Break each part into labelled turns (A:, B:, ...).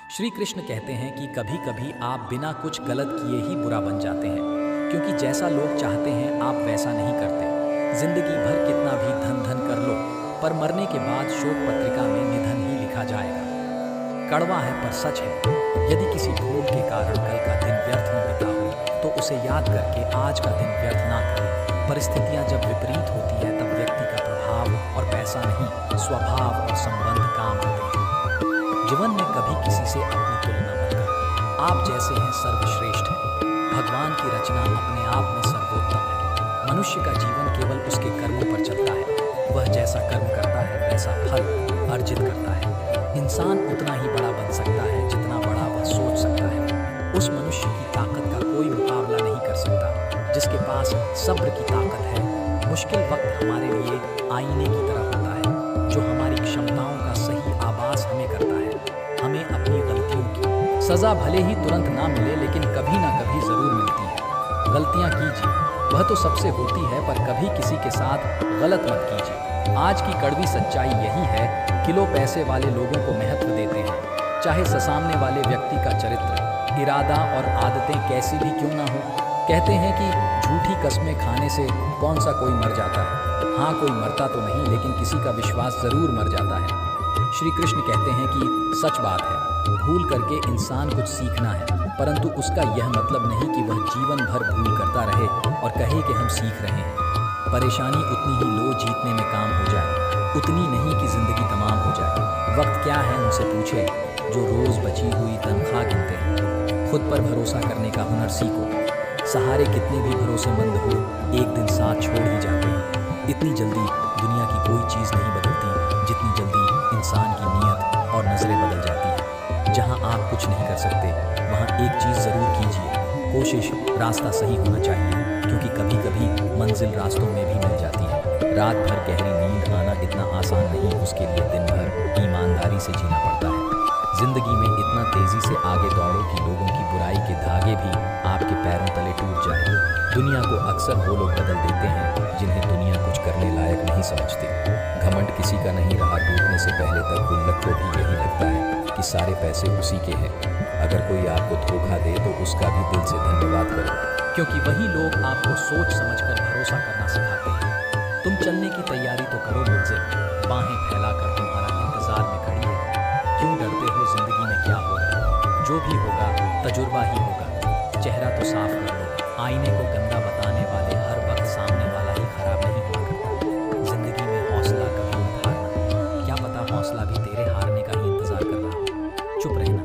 A: श्री कृष्ण कहते हैं कि कभी कभी आप बिना कुछ गलत किए ही बुरा बन जाते हैं, क्योंकि जैसा लोग चाहते हैं आप वैसा नहीं करते। जिंदगी भर कितना भी धन धन कर लो, पर मरने के बाद शोक पत्रिका में निधन ही लिखा जाएगा। कड़वा है पर सच है। यदि किसी भूल के कारण कल का दिन व्यर्थ में बिता हो तो उसे याद करके आज का दिन व्यर्थ ना करो। परिस्थितियां जब विपरीत होती है तब व्यक्ति का प्रभाव और पैसा नहीं, स्वभाव और संबंध काम आते हैं। जीवन में कभी किसी से अपनी तुलना मत करो। आप जैसे हैं सर्वश्रेष्ठ हैं। भगवान की रचना अपने आप में सर्वोत्तम है। मनुष्य का जीवन केवल उसके कर्मों पर चलता है। वह जैसा कर्म करता है वैसा फल अर्जित करता है। इंसान उतना ही बड़ा बन सकता है जितना बड़ा वह सोच सकता है। उस मनुष्य की ताकत का कोई मुकाबला नहीं कर सकता जिसके पास सब्र की ताकत है। मुश्किल वक्त हमारे लिए आईने की तरह होता है जो हमारी क्षमताओं का सही आभास हमें करता है। हमें अपनी गलतियों की सजा भले ही तुरंत ना मिले, लेकिन कभी ना कभी जरूर मिलती है। गलतियां कीजिए, वह तो सबसे होती है, पर कभी किसी के साथ गलत मत कीजिए। आज की कड़वी सच्चाई यही है, किलो पैसे वाले लोगों को महत्व देते हैं, चाहे सामने वाले व्यक्ति का चरित्र, इरादा और आदतें कैसी भी क्यों ना हो। कहते हैं कि झूठी कस्में खाने से कौन सा कोई मर जाता है। हाँ, कोई मरता तो नहीं, लेकिन किसी का विश्वास जरूर मर जाता है। श्री कृष्ण कहते हैं कि सच बात है, भूल करके इंसान कुछ सीखना है, परंतु उसका यह मतलब नहीं कि वह जीवन भर भूल करता रहे और कहे कि हम सीख रहे हैं। परेशानी उतनी ही लो, जीतने में काम हो जाए, उतनी नहीं कि जिंदगी तमाम हो जाए। वक्त क्या है उनसे पूछे जो रोज बची हुई तनख्वाह गिनते हैं। खुद पर भरोसा करने का हुनर सीखो। सहारे कितने भी भरोसेमंद हो, एक दिन साथ छोड़ ही जाते हैं। इतनी जल्दी दुनिया की कोई चीज़ नहीं बदलती जितनी जल्दी इंसान की नीयत और नज़रें बदल जाती हैं। जहां आप कुछ नहीं कर सकते वहां एक चीज़ ज़रूर कीजिए, कोशिश। रास्ता सही होना चाहिए, क्योंकि कभी कभी मंजिल रास्तों में भी मिल जाती है। रात भर गहरी नींद आना इतना आसान नहीं, उसके लिए दिन भर ईमानदारी से जीना पड़ता है। जिंदगी में इतना तेजी से आगे दौड़ो कि लोगों की बुराई के धागे भी आपके पैरों तले टूट जाए। दुनिया को अक्सर वो लोग बदल देते हैं जिन्हें दुनिया कुछ करने लायक नहीं समझती। घमंड किसी का नहीं रहा, डूबने से पहले तक गुल्लक को भी यही लगता है कि सारे पैसे उसी के हैं। अगर कोई आपको धोखा दे तो उसका भी दिल से धन्यवाद करो, क्योंकि वही लोग आपको सोच समझकर भरोसा करना सिखाते हैं। तुम चलने की तैयारी तो करो मुझसे, बाहें फैलाकर तुम्हारा इंतजार में खड़ी है। क्यों डरते हो? जिंदगी में क्या होगा? जो भी होगा तजुर्बा ही होगा। चेहरा तो साफ कर लो, आईने को गंदा बताने वाले हर वक्त सामने वाला ही खराब नहीं हुआ करता। जिंदगी में हौसला कभी मत हारना, क्या पता हौसला भी तेरे हारने का ही इंतजार कर रहा हो। चुप रहना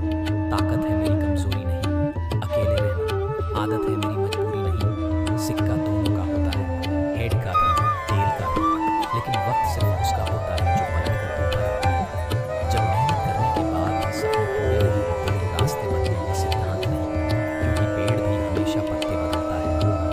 A: ताकत है, मेरी कमजोरी नहीं। अकेले रहना आदत है, मेरी मजबूरी नहीं। सिक्का दोनों का होता है, हेड का भी तेल का भी, लेकिन वक्त सिर्फ उसका होता है जो पलट कर तुम्हारा होता है। जब मेहनत करने के बाद भी सपने पूरे नहीं होते तो रास्ते बदले ये सिद्धांत नहीं, क्योंकि पेड़ भी हमेशा पत्ते बदलता है,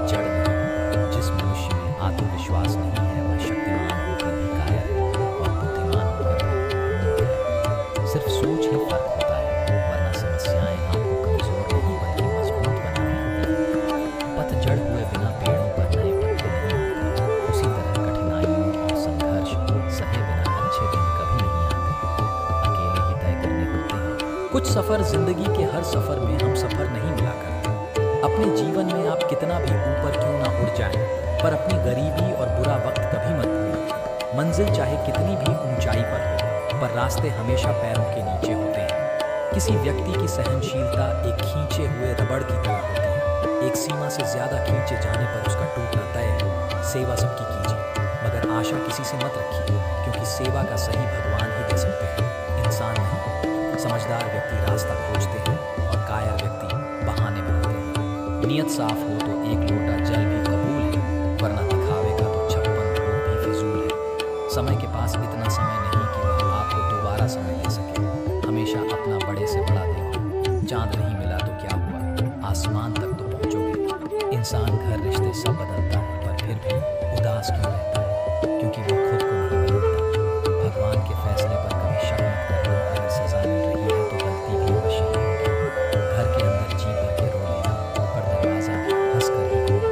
A: जड़ नहीं। जिस मनुष्य में आत्मविश्वास नहीं है वह शक्तिमान होकर भी कायर है और बुद्धिमान होकर भी मूर्ख है। सिर्फ सोच ही फर्क होता है, वरना समस्याएं आपको कमजोर नहीं बल्कि मजबूत बना रही होती हैं। पतझड़ हुए बिना पेड़ों पर नए पत्ते नहीं आते। उसी तरह कठिनाइयों और संघर्ष सहे बिना अच्छे दिन कभी नहीं आते, अकेले ही तय करने होते हैं। कुछ सफर जिंदगी के हर सफर में हम सफर नहीं मिला करते। अपने जीवन में आप कितना भी ऊपर क्यों ना उड़ जाएं, पर अपनी गरीबी और बुरा वक्त कभी मत भूलें। मंजिल चाहे कितनी भी ऊंचाई पर हो, पर रास्ते हमेशा पैरों के नीचे होते हैं। किसी व्यक्ति की सहनशीलता एक खींचे हुए रबड़ की तरह होती है। एक सीमा से ज्यादा खींचे जाने पर उसका टूटना तय है। सेवा सबकी कीजिए, मगर आशा किसी से मत रखिए, क्योंकि सेवा का सही भगवान ही दे सकते हैं, इंसान नहीं। समझदार व्यक्ति रास्ता खोजते हैं और कायर व्यक्ति बहाने बनाते हैं। नियत साफ हो तो एक लोटा जल भी कबूल है, वरना दिखावे का तो 56 भोग भी फिजूल है। समय के पास इतना समय नहीं कि वह आपको दोबारा समय दे सके। हमेशा अपना बड़े से बड़ा देखो। चांद नहीं मिला तो क्या हुआ, आसमान तक तो पहुंचोगे। इंसान, घर, रिश्ते सब बदलता है, पर फिर भी उदास क्यों रहता है? क्योंकि वो खुद को नहीं बदलता। भगवान के फैसले पर कभी शक मत करना। अगर सजा मिल रही है तो गलती भी अवश्य होगी। घर के अंदर जी भर के रो लेना, पर दरवाजा हंस कर ही खोलना,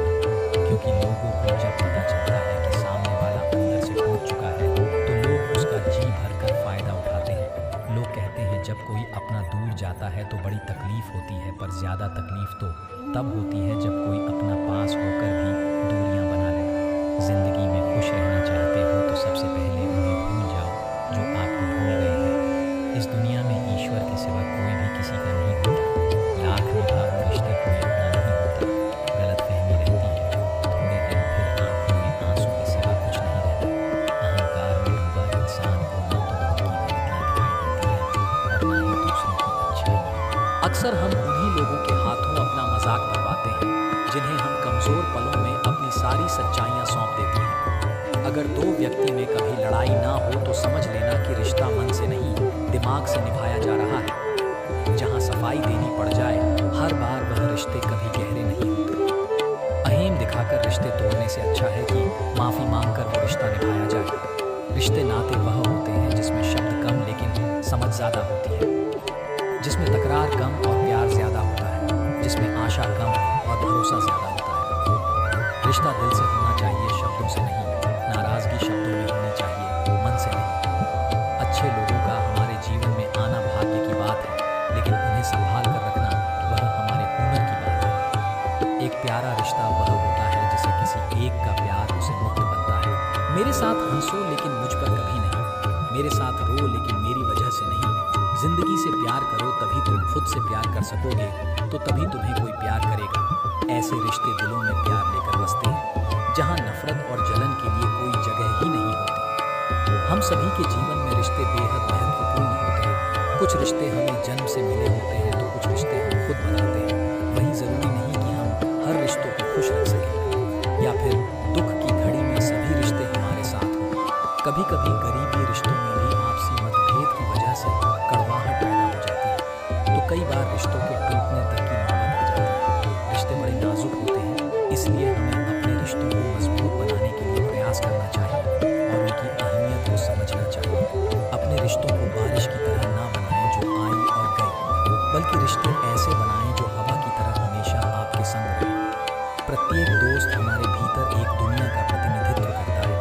A: क्योंकि लोगों को जब पता चलता है कि सामने वाला अंदर से टूट चुका है तो लोग उसका जी भर कर फायदा उठाते हैं। लोग कहते हैं जब कोई अपना दूर जाता जाता है तो बड़ी तकलीफ होती है, पर ज़्यादा तकलीफ तो तब होती है जब कोई अपना पास होकर भी दूरियां बना ले। ज़िंदगी में खुश रहना चाहते हो तो सबसे पहले उन्हें भूल जाओ जो आपको भूल गए हैं। इस दुनिया में ईश्वर के सिवा कोई भी किसी का नहीं होता। लाख निभाओ रिश्ते कोई अपना नहीं होता। गलतफहमी रहती है, थोड़े दिन फिर आंखों में आंसू के सिवा कुछ नहीं रहता। अहंकार में डूबा इंसान को न तो उनकी गलतियाँ दिखाई देती है और न ही दूसरों की अच्छाई। अक्सर हम उन्हीं लोगों के हाथों अपना मजाक बनवाते हैं जिन्हें हम कमज़ोर पलों में अपनी सारी सच्चाइयाँ सौंप देती हैं। अगर दो व्यक्ति में कभी लड़ाई ना हो तो समझ लेना कि रिश्ता मन से नहीं, दिमाग से निभाया जा रहा है। जहाँ सफाई देनी पड़ जाए हर बार, वह रिश्ते कभी गहरे नहीं होते। अहीम दिखाकर रिश्ते तोड़ने से अच्छा है कि माफ़ी मांगकर वो रिश्ता निभाया जाए। रिश्ते नाते वह होते हैं जिसमें शब्द कम लेकिन समझ ज़्यादा होती है, जिसमें तकरार कम और प्यार ज़्यादा होता है, जिसमें आशा कम और भरोसा ज़्यादा होता है। रिश्ता दिल से होना चाहिए, शब्दों से नहीं। नाराज़गी शब्दों में होनी चाहिए, मन से नहीं। अच्छे लोगों का हमारे जीवन में आना भाग्य की बात है, लेकिन उन्हें संभाल कर रखना वह हमारे हुनर की बात है। एक प्यारा रिश्ता वह होता है जिसे किसी एक का प्यार उसे मुक्त बनता है। मेरे साथ हंसो लेकिन मुझ पर कभी नहीं, मेरे साथ रो लेकिन मेरी वजह से नहीं। जिंदगी से प्यार करो तभी तुम खुद से प्यार कर सकोगे, तो तभी तुम्हें कोई प्यार करेगा। ऐसे रिश्ते दिलों में प्यार लेकर बसते हैं, जहाँ नफरत और जलन के लिए कोई जगह ही नहीं होती। हम सभी के जीवन में रिश्ते बेहद महत्वपूर्ण होते हैं। कुछ रिश्ते हमें जन्म से मिले होते हैं तो कुछ रिश्ते हम खुद बनाते हैं। वही ज़रूरी नहीं कि हम हर रिश्तों को खुश रख सकें या फिर दुख की घड़ी में सभी रिश्ते हमारे साथ हों। कभी कभी गरीबी रिश्तों में भी आपसी मतभेद की वजह से कड़वाहट पैदा हो जाती है, तो कई बार रिश्तों के टूटने तक की नौबत आ जाती है। रिश्ते बड़े नाजुक होते हैं, इसलिए हमें अपने रिश्तों को मजबूत बनाने के लिए प्रयास करना चाहिए और उनकी अहमियत को समझना चाहिए। अपने रिश्तों को बारिश की तरह ना बनाएं जो आई और गई, बल्कि रिश्ते ऐसे बनाएं जो हवा की तरह हमेशा आपके संग रहें। प्रत्येक दोस्त हमारे भीतर एक दुनिया का प्रतिनिधित्व करता है।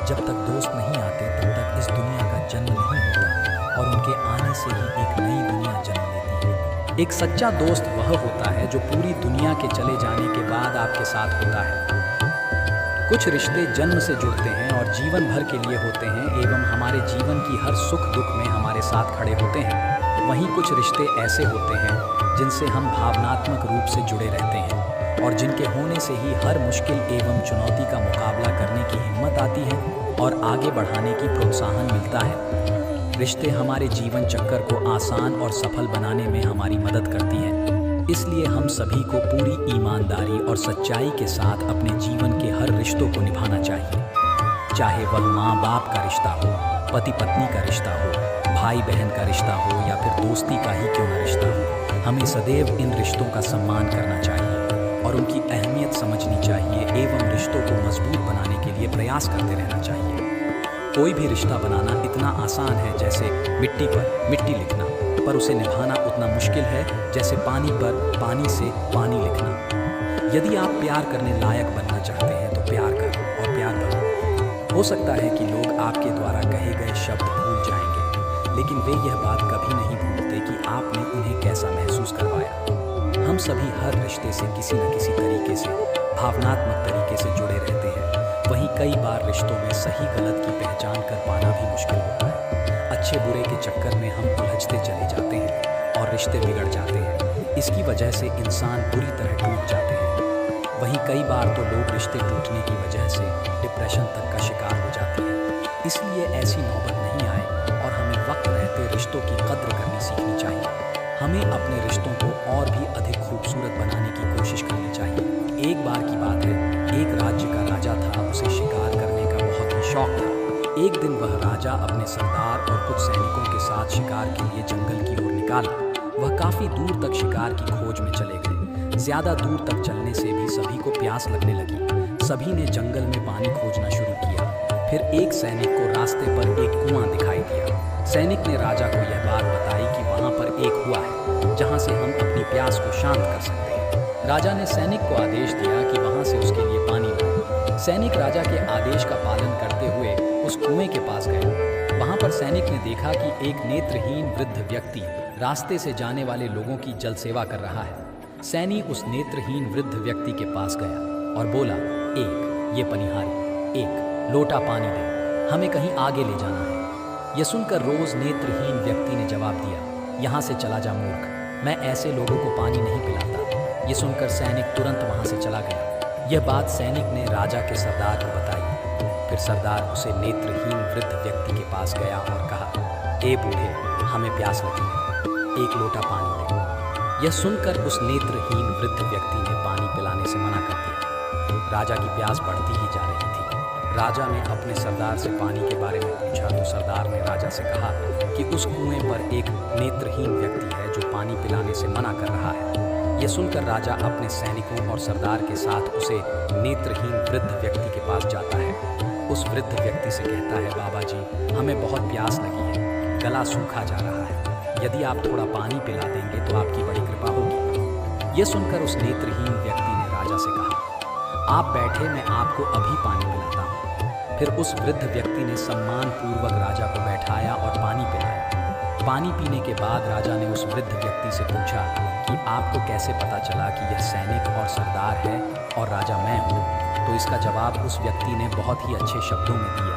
A: जब तक दोस्त नहीं आते तब तक इस दुनिया का जन्म नहीं होता और उनके आने से ही एक नई दुनिया जन्म लेती है। एक सच्चा दोस्त वह होता है जो पूरी दुनिया के चले जाने के बाद आपके साथ होता है। कुछ रिश्ते जन्म से जुड़ते हैं और जीवन भर के लिए होते हैं एवं हमारे जीवन की हर सुख दुख में हमारे साथ खड़े होते हैं। वहीं कुछ रिश्ते ऐसे होते हैं जिनसे हम भावनात्मक रूप से जुड़े रहते हैं और जिनके होने से ही हर मुश्किल एवं चुनौती का मुकाबला करने की हिम्मत आती है और आगे बढ़ाने की प्रोत्साहन मिलता है। रिश्ते हमारे जीवन चक्कर को आसान और सफल बनाने में हमारी मदद करती हैं। इसलिए हम सभी को पूरी ईमानदारी और सच्चाई के साथ अपने जीवन के हर रिश्तों को निभाना चाहिए। चाहे वह माँ बाप का रिश्ता हो, पति पत्नी का रिश्ता हो, भाई बहन का रिश्ता हो या फिर दोस्ती का ही क्यों ना रिश्ता हो, हमें सदैव इन रिश्तों का सम्मान करना चाहिए और उनकी अहमियत समझनी चाहिए एवं रिश्तों को मजबूत बनाने के लिए प्रयास करते रहना चाहिए। कोई भी रिश्ता बनाना इतना आसान है जैसे मिट्टी पर मिट्टी लिखना, पर उसे निभाना उतना मुश्किल है जैसे पानी पर पानी से पानी लिखना। यदि आप प्यार करने लायक बनना चाहते हैं तो प्यार करो और प्यार करो। हो सकता है कि लोग आपके द्वारा कहे गए शब्द भूल जाएंगे, लेकिन वे यह बात कभी नहीं भूलते कि आपने उन्हें कैसा महसूस करवाया। हम सभी हर रिश्ते से किसी न किसी तरीके से भावनात्मक तरीके से जुड़े रहते हैं। वहीं कई बार रिश्तों में सही गलत की पहचान कर पाना भी मुश्किल होता है। अच्छे बुरे के चक्कर में हम उलझते चले जाते हैं और रिश्ते बिगड़ जाते हैं। इसकी वजह से इंसान बुरी तरह टूट जाते हैं। वहीं कई बार तो लोग रिश्ते टूटने की वजह से डिप्रेशन तक का शिकार हो जाते हैं। इसलिए ऐसी नौबत नहीं आए और हमें वक्त रहते रिश्तों की कद्र करनी सीखनी चाहिए। हमें अपने रिश्तों को और भी अधिक खूबसूरत बनाने की कोशिश करनी चाहिए। एक बार की बात है, एक राज्य का राजा था। उसे शिकार करने का बहुत ही शौक था। एक दिन वह राजा अपने सरदार और कुछ सैनिकों के साथ शिकार के लिए जंगल की ओर निकाला। वह काफी दूर तक शिकार की खोज में चले गए। ज्यादा दूर तक चलने से भी सभी को प्यास लगने लगी। सभी ने जंगल में पानी खोजना शुरू किया। फिर एक सैनिक को रास्ते पर एक कुआं दिखाई दिया। सैनिक ने राजा को यह बात बताई कि वहां पर एक कुआं है जहां से हम अपनी प्यास को शांत कर सकते हैं। राजा ने सैनिक को आदेश दिया कि वहां से उसके लिए पानी लाए। सैनिक राजा के आदेश का पालन करते हुए उस कुएं के पास गए। वहां पर सैनिक ने देखा कि एक नेत्रहीन वृद्ध व्यक्ति रास्ते से जाने वाले लोगों की जल सेवा कर रहा है। सैनी उस नेत्रहीन वृद्ध व्यक्ति के पास गया और बोला, एक ये पनिहारी, एक लोटा पानी दे, हमें कहीं आगे ले जाना है। यह सुनकर रोज नेत्रहीन व्यक्ति ने जवाब दिया, यहाँ से चला जा मूर्ख, मैं ऐसे लोगों को पानी नहीं पिलाता। ये सुनकर सैनिक तुरंत वहाँ से चला गया। यह बात सैनिक ने राजा के सरदार को बताई। फिर सरदार उसे नेत्रहीन वृद्ध व्यक्ति के पास गया और कहा, ए बूढ़े, हमें प्यास लगी है, एक लोटा पानी दे। यह सुनकर उस नेत्रहीन वृद्ध व्यक्ति ने पानी पिलाने से मना कर दिया। राजा की प्यास बढ़ती ही जा रही थी। राजा ने अपने सरदार से पानी के बारे में पूछा तो सरदार ने राजा से कहा कि उस कुएं पर एक नेत्रहीन व्यक्ति है जो पानी पिलाने से मना कर रहा है। यह सुनकर राजा अपने सैनिकों और सरदार के साथ उसे नेत्रहीन वृद्ध व्यक्ति के पास जाता है। उस वृद्ध व्यक्ति से कहता है, बाबा जी, हमें बहुत प्यास लगी है, गला सूखा जा रहा है, यदि आप थोड़ा पानी पिला देंगे तो आपकी बड़ी कृपा होगी। यह सुनकर उस नेत्रहीन व्यक्ति ने राजा से कहा, आप बैठे, मैं आपको अभी पानी पिलाता हूँ। फिर उस वृद्ध व्यक्ति ने सम्मानपूर्वक राजा को बैठाया और पानी पिलाया। पानी पीने के बाद राजा ने उस वृद्ध व्यक्ति से पूछा कि आपको कैसे पता चला कि यह सैनिक और सरदार है और राजा मैं हूँ? तो इसका जवाब उस व्यक्ति ने बहुत ही अच्छे शब्दों में दिया।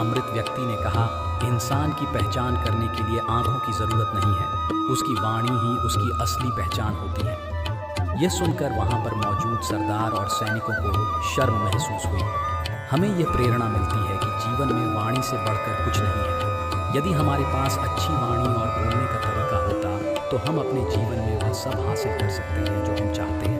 A: अमृत व्यक्ति ने कहा, इंसान की पहचान करने के लिए आंखों की ज़रूरत नहीं है, उसकी वाणी ही उसकी असली पहचान होती है। यह सुनकर वहाँ पर मौजूद सरदार और सैनिकों को शर्म महसूस हुई। हमें यह प्रेरणा मिलती है कि जीवन में वाणी से बढ़कर कुछ नहीं है। यदि हमारे पास अच्छी वाणी और बोलने का तरीका होता तो हम अपने जीवन में वह सब हासिल कर सकते हैं जो हम चाहते हैं।